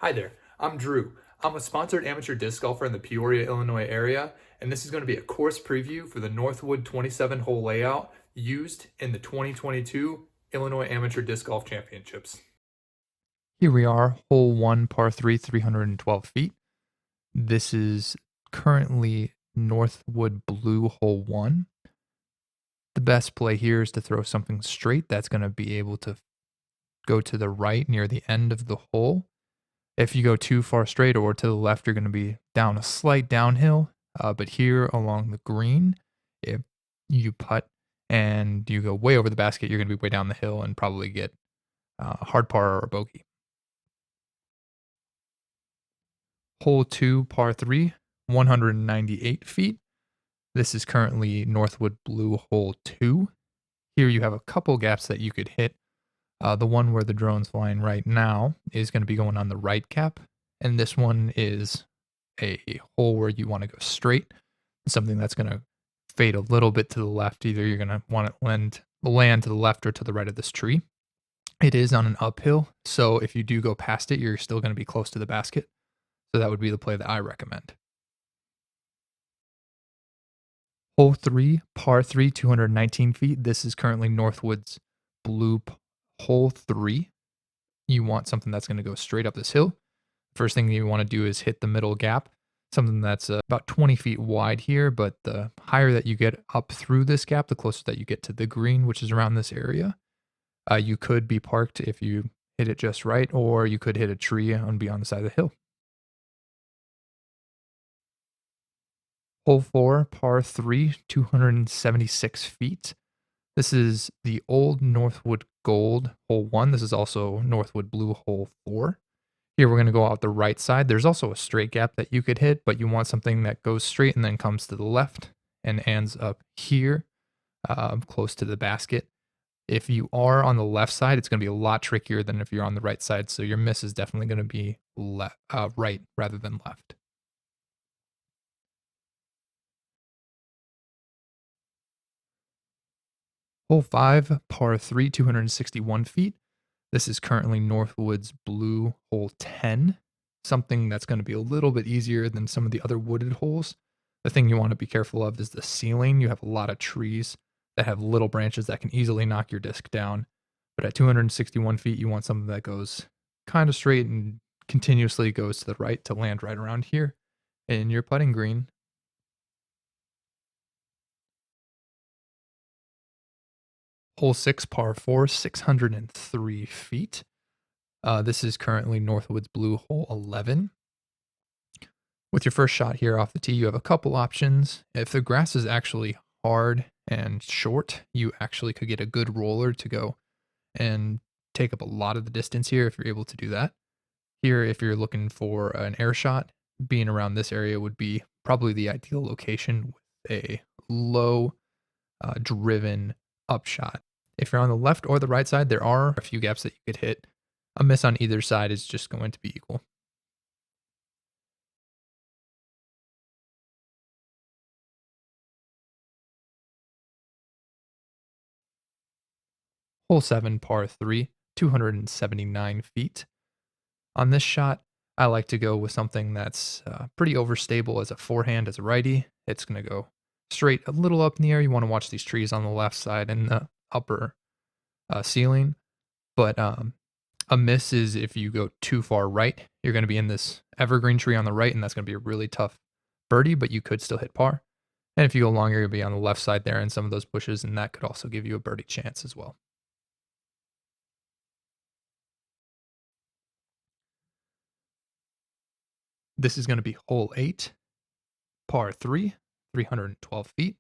Hi there, I'm Drew. I'm a sponsored amateur disc golfer in the Peoria, Illinois area, and this is going to be a course preview for the Northwood 27 hole layout used in the 2022 Illinois Amateur Disc Golf Championships. Here we are, hole 1, par 3, 312 feet. This is currently Northwood Blue hole 1. The best play here is to throw something straight that's going to be able to go to the right near the end of the hole. If you go too far straight or to the left, you're going to be down a slight downhill. But here along the green, if you putt and you go way over the basket, you're going to be way down the hill and probably get a hard par or a bogey. Hole 2, par 3, 198 feet. This is currently Northwood Blue hole 2. Here you have a couple gaps that you could hit. The one where the drone's flying right now is going to be going on the right cap. And this one is a hole where you want to go straight. Something that's going to fade a little bit to the left. Either you're going to want to land to the left or to the right of this tree. It is on an uphill. So if you do go past it, you're still going to be close to the basket. So that would be the play that I recommend. Hole 3, par 3, 219 feet. This is currently Northwood's Blue hole 3. You want something that's going to go straight up this hill. First thing you want to do is hit the middle gap, something that's about 20 feet wide here, but the higher that you get up through this gap, the closer that you get to the green, which is around this area. You could be parked if you hit it just right, or you could hit a tree and be on the side of the hill. Hole 4, par 3, 276 feet. This is the old Northwood Gold hole 1. This is also Northwood Blue hole 4. Here we're going to go out the right side. There's also a straight gap that you could hit, but you want something that goes straight and then comes to the left and ends up here, close to the basket. If you are on the left side, it's going to be a lot trickier than if you're on the right side. So your miss is definitely going to be right rather than left. Hole 5, par 3, 261 feet. This is currently Northwood's Blue hole 10, something that's going to be a little bit easier than some of the other wooded holes. The thing you want to be careful of is the ceiling. You have a lot of trees that have little branches that can easily knock your disc down. But at 261 feet, you want something that goes kind of straight and continuously goes to the right to land right around here in your putting green. Hole 6, par 4, 603 feet. This is currently Northwood's Blue hole 11. With your first shot here off the tee, you have a couple options. If the grass is actually hard and short, you actually could get a good roller to go and take up a lot of the distance here if you're able to do that. Here, if you're looking for an air shot, being around this area would be probably the ideal location with a low driven upshot. If you're on the left or the right side, there are a few gaps that you could hit. A miss on either side is just going to be equal. Hole 7, par 3, 279 feet. On this shot, I like to go with something that's pretty overstable as a forehand as a righty. It's going to go straight a little up in the air. You want to watch these trees on the left side and the upper ceiling. But a miss is if you go too far right. You're going to be in this evergreen tree on the right, and that's going to be a really tough birdie, but you could still hit par. And if you go longer, you'll be on the left side there in some of those bushes, and that could also give you a birdie chance as well. This is going to be hole 8, par 3, 312 feet.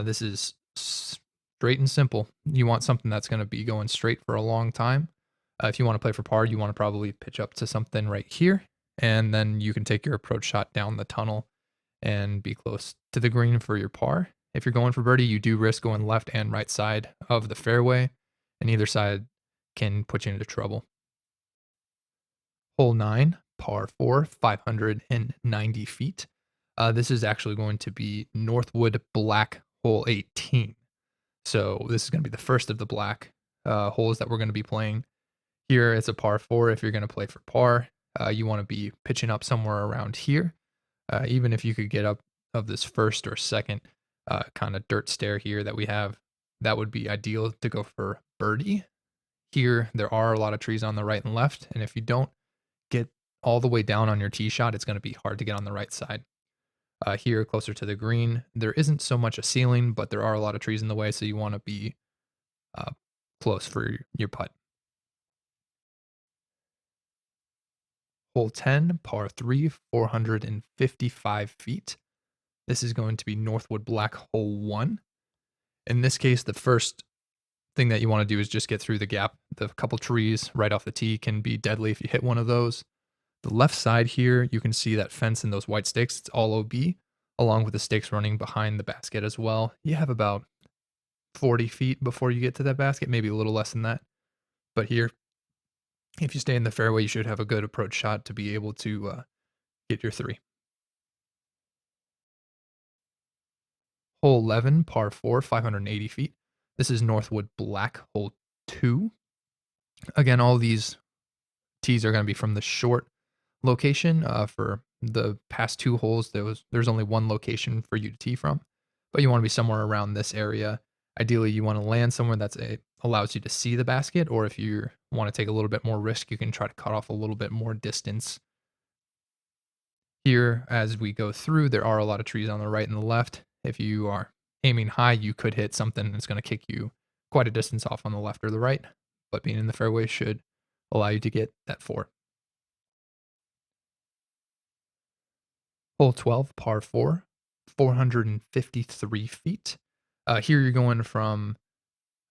This is straight and simple. You want something that's going to be going straight for a long time. If you want to play for par, you want to probably pitch up to something right here, and then you can take your approach shot down the tunnel and be close to the green for your par. If you're going for birdie, you do risk going left and right side of the fairway, and either side can put you into trouble. Hole 9, par 4, 590 feet. This is actually going to be Northwood Black hole 18. So this is going to be the first of the black holes that we're going to be playing. Here it's a par 4 if you're going to play for par. You want to be pitching up somewhere around here. Even if you could get up of this first or second kind of dirt stair here that we have, that would be ideal to go for birdie. Here, there are a lot of trees on the right and left, and if you don't get all the way down on your tee shot, it's going to be hard to get on the right side. Here, closer to the green, there isn't so much a ceiling, but there are a lot of trees in the way, so you want to be uh, close for your putt. Hole 10, par 3, 455 feet. This is going to be Northwood Black Hole 1. In this case, the first thing that you want to do is just get through the gap. The couple trees right off the tee can be deadly if you hit one of those. The left side here, you can see that fence and those white stakes. It's all OB, along with the stakes running behind the basket as well. You have about 40 feet before you get to that basket, maybe a little less than that. But here, if you stay in the fairway, you should have a good approach shot to be able to get your 3. Hole 11, par 4, 580 feet. This is Northwood Black, hole 2. Again, all these tees are going to be from the short location. For the past 2 holes, there's only one location for you to tee from, but you want to be somewhere around this area. Ideally, you want to land somewhere that's allows you to see the basket, or if you want to take a little bit more risk, you can try to cut off a little bit more distance. Here, as we go through, there are a lot of trees on the right and the left. If you are aiming high, you could hit something that's going to kick you quite a distance off on the left or the right, but being in the fairway should allow you to get that 4. Hole 12, par 4, 453 feet. Here you're going from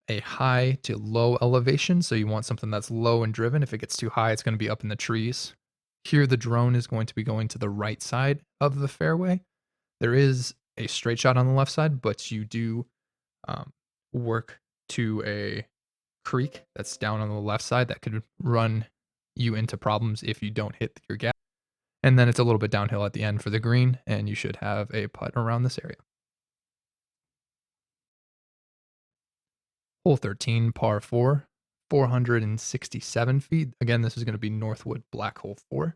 a high to low elevation, so you want something that's low and driven. If it gets too high, it's going to be up in the trees. Here, the drone is going to be going to the right side of the fairway. There is a straight shot on the left side, but you do work to a creek that's down on the left side that could run you into problems if you don't hit your gap. And then it's a little bit downhill at the end for the green, and you should have a putt around this area. Hole 13, par 4, 467 feet. Again, this is going to be Northwood Black Hole 4.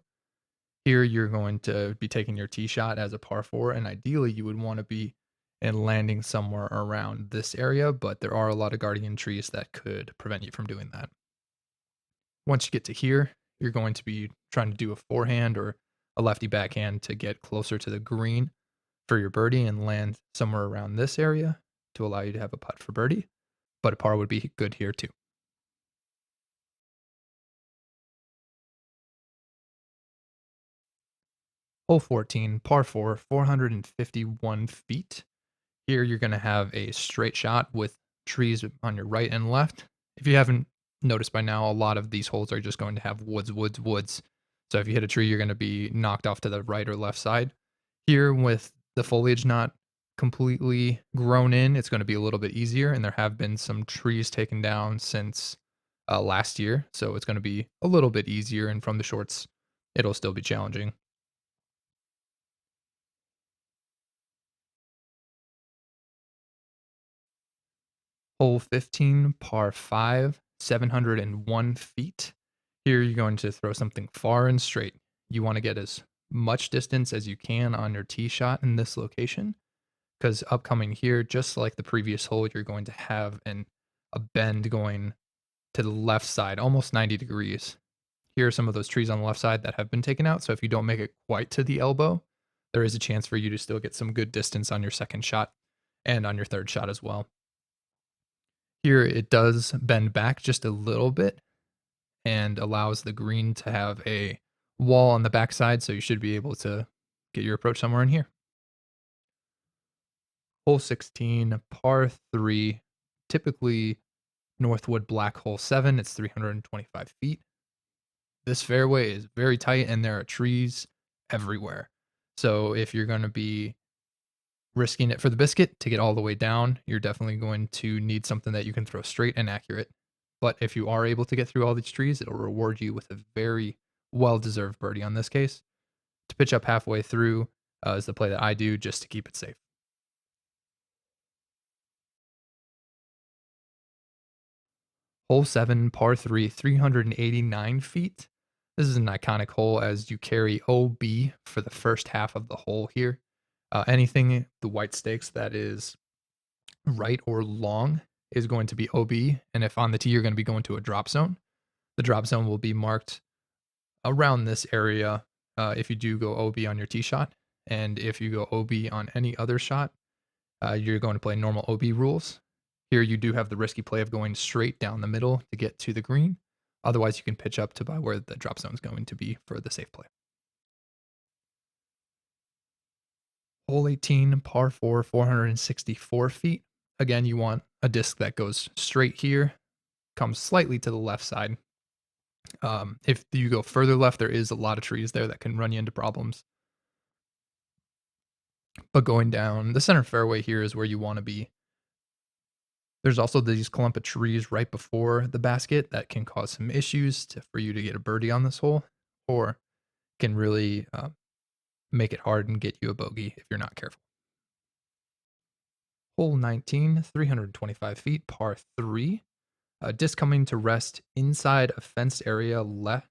Here, you're going to be taking your tee shot as a par 4, and ideally, you would want to be and landing somewhere around this area, but there are a lot of guardian trees that could prevent you from doing that. Once you get to here, you're going to be trying to do a forehand or a lefty backhand to get closer to the green for your birdie and land somewhere around this area to allow you to have a putt for birdie, but a par would be good here too. Hole 14, par 4, 451 feet. Here you're going to have a straight shot with trees on your right and left. If you haven't noticed by now, a lot of these holes are just going to have woods, woods, woods. So if you hit a tree, you're going to be knocked off to the right or left side. Here, with the foliage not completely grown in, it's going to be a little bit easier. And there have been some trees taken down since last year. So it's going to be a little bit easier. And from the shorts, it'll still be challenging. Hole 15, par 5, 701 feet. Here you're going to throw something far and straight. You want to get as much distance as you can on your tee shot in this location, because upcoming here, just like the previous hole, you're going to have a bend going to the left side, almost 90 degrees. Here are some of those trees on the left side that have been taken out, so if you don't make it quite to the elbow, there is a chance for you to still get some good distance on your second shot and on your third shot as well. Here it does bend back just a little bit and allows the green to have a wall on the backside, so you should be able to get your approach somewhere in here. Hole 16, par 3, typically Northwood Black Hole 7. It's 325 feet. This fairway is very tight and there are trees everywhere. So if you're going to be risking it for the biscuit to get all the way down, you're definitely going to need something that you can throw straight and accurate. But if you are able to get through all these trees, it'll reward you with a very well-deserved birdie on this case. To pitch up halfway through is the play that I do just to keep it safe. Hole 7, par 3, 389 feet. This is an iconic hole as you carry OB for the first half of the hole here. Anything, the white stakes that is right or long is going to be OB. And if on the tee you're going to be going to a drop zone, the drop zone will be marked around this area if you do go OB on your tee shot. And if you go OB on any other shot, you're going to play normal OB rules. Here you do have the risky play of going straight down the middle to get to the green. Otherwise, you can pitch up to by where the drop zone is going to be for the safe play. Hole 18, par 4, 464 feet. Again, you want a disc that goes straight here, comes slightly to the left side. If you go further left, there is a lot of trees there that can run you into problems. But going down the center fairway here is where you want to be. There's also these clump of trees right before the basket that can cause some issues for you to get a birdie on this hole, or can really make it hard and get you a bogey if you're not careful. Hole 19, 325 feet, par 3. Disc coming to rest inside a fenced area left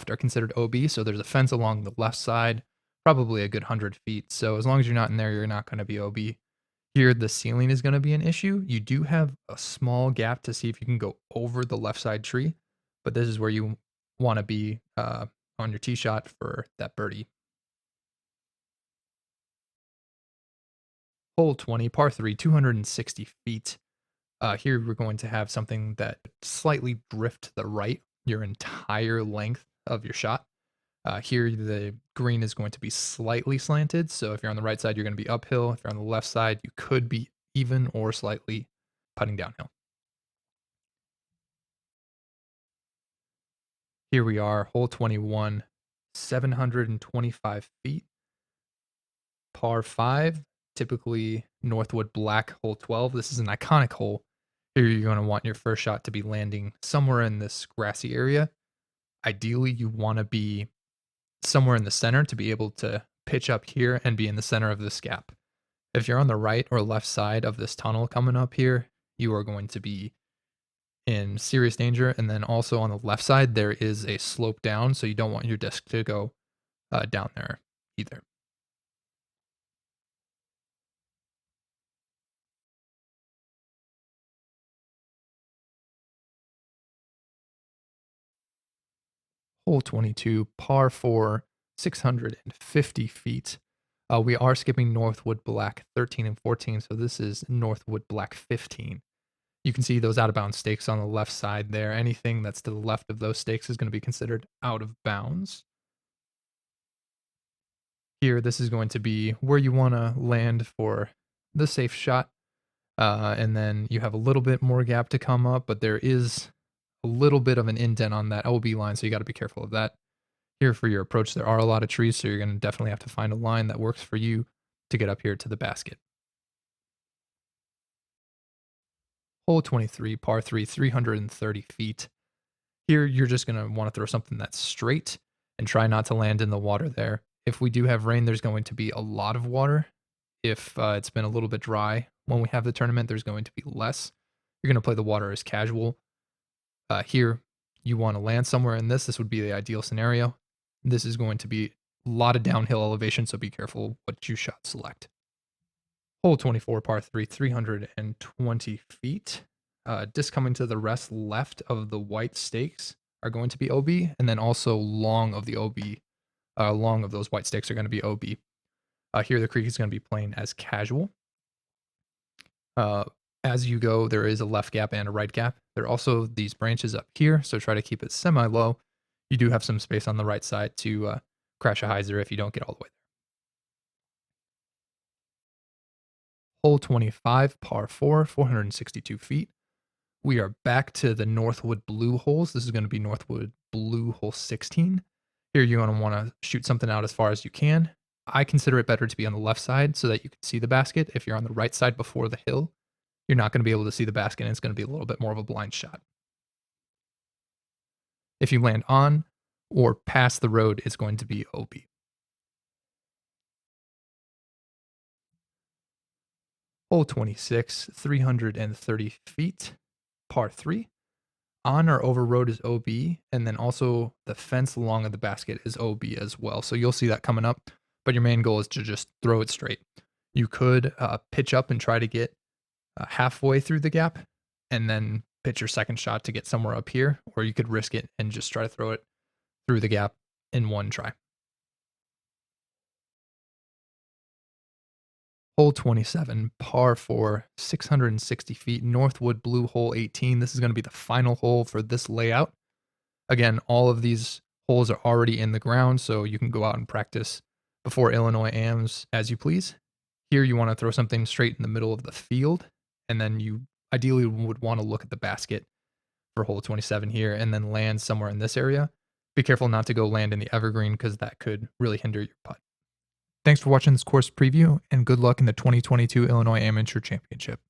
are considered OB. So there's a fence along the left side, probably a good 100 feet. So as long as you're not in there, you're not going to be OB. Here, the ceiling is going to be an issue. You do have a small gap to see if you can go over the left side tree, but this is where you want to be on your tee shot for that birdie. Hole 20, par 3, 260 feet. Here we're going to have something that slightly drift to the right your entire length of your shot. Here the green is going to be slightly slanted, so if you're on the right side, you're going to be uphill. If you're on the left side, you could be even or slightly putting downhill. Here we are, hole 21, 725 feet, par 5, typically Northwood Black, hole 12. This is an iconic hole. Here you're going to want your first shot to be landing somewhere in this grassy area. Ideally, you want to be somewhere in the center to be able to pitch up here and be in the center of this gap. If you're on the right or left side of this tunnel coming up here, you are going to be in serious danger. And then also on the left side, there is a slope down, so you don't want your disc to go down there either. Hole 22, par 4, 650 feet. We are skipping Northwood Black 13 and 14, so this is Northwood Black 15. You can see those out of bounds stakes on the left side there. Anything that's to the left of those stakes is going to be considered out of bounds. Here, this is going to be where you want to land for the safe shot. And then you have a little bit more gap to come up, but there is a little bit of an indent on that OB line, so you got to be careful of that. Here for your approach, there are a lot of trees, so you're going to definitely have to find a line that works for you to get up here to the basket. Hole 23, par 3, 330 feet. Here, you're just going to want to throw something that's straight and try not to land in the water there. If we do have rain, there's going to be a lot of water. If it's been a little bit dry when we have the tournament, there's going to be less. You're going to play the water as casual. Here, you want to land somewhere in this. This would be the ideal scenario. This is going to be a lot of downhill elevation, so be careful what you shot select. Hole 24, par 3, 320 feet. Disc coming to the rest left of the white stakes are going to be OB, and then also long of the OB, long of those white stakes are going to be OB. Here, the creek is going to be playing as casual. As you go, there is a left gap and a right gap. There are also these branches up here, so try to keep it semi-low. You do have some space on the right side to crash a hyzer if you don't get all the way there. Hole 25, par 4, 462 feet. We are back to the Northwood Blue holes. This is going to be Northwood Blue hole 16. Here you're going to want to shoot something out as far as you can. I consider it better to be on the left side so that you can see the basket. If you're on the right side before the hill, you're not going to be able to see the basket, and it's going to be a little bit more of a blind shot. If you land on or past the road, it's going to be OB. Hole 26, 330 feet, par 3. On or over road is OB, and then also the fence along the basket is OB as well. So you'll see that coming up, but your main goal is to just throw it straight. You could pitch up and try to get halfway through the gap and then pitch your second shot to get somewhere up here, or you could risk it and just try to throw it through the gap in one try. Hole 27, par 4, 660 feet, Northwood Blue Hole 18. This is going to be the final hole for this layout. Again, all of these holes are already in the ground, so you can go out and practice before Illinois AMs as you please. Here, you want to throw something straight in the middle of the field, and then you ideally would want to look at the basket for hole 27 here and then land somewhere in this area. Be careful not to go land in the evergreen because that could really hinder your putt. Thanks for watching this course preview, and good luck in the 2022 Illinois Amateur Championship.